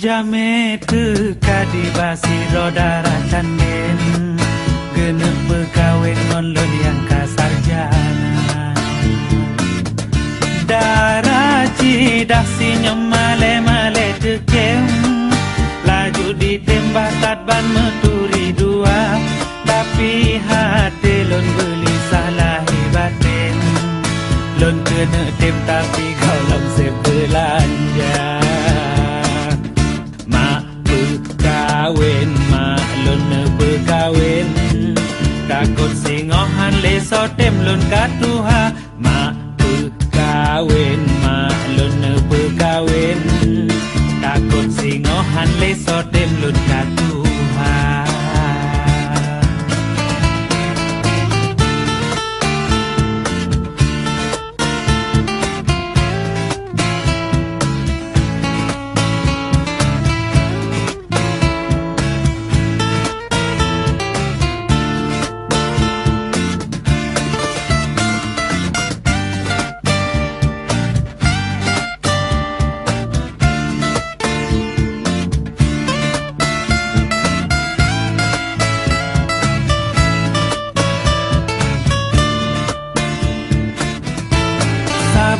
Jame tu kadibasi roda racanen genep pegawai non yang kasar jana daraci dasi nyemale-male tekem laju ditembak tat ban meturi dua tapi hati lon beli salah batin lon kena tem tapi kau lom sebelanja kawin takut singohan leso tem lun katuha mak kawin mak lun kawin takut singohan leso tem lun katuha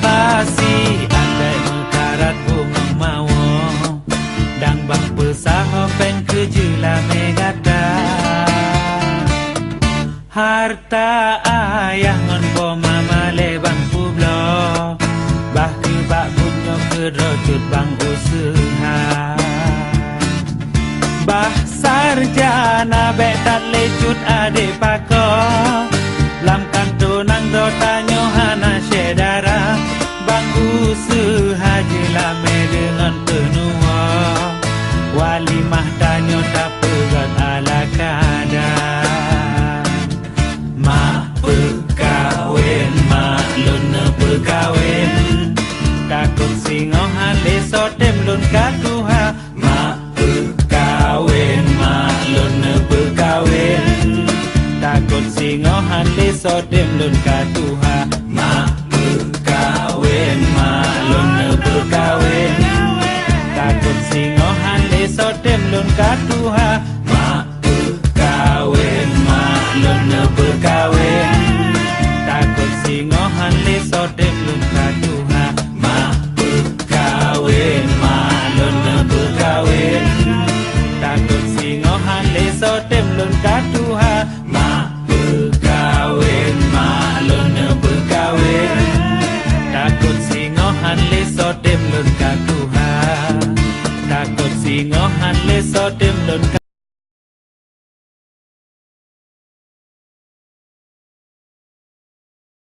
basi andai mekarat bunga mawo dang bang pesaho pen kejula megada harta ayah ngon po mama lebang publo bah ke bak bunyo ke rojut bang usaha bah sarjana betat lecut ade pako lam kanto nang do tanyo hana sedara bang usaha jelame dengan penua walimah tanyo tak pegat ala kadar mak pekawin mak lun pekawin takut singohan leso tem lun katuha mak pekawin mak lun pekawin takut singohan leso tem lun katuha mak pekawin mak lun pekawin takut singohan leso tem lun katuha mak pekawin mak lun pekawin takut singohan leso tem lun katuha mak pekawin mak lun pekawin takut singohan leso tem lun katuha mak pekawin mak lun pekawin takut singohan leso tem lun katuha takut singohan leso tem lun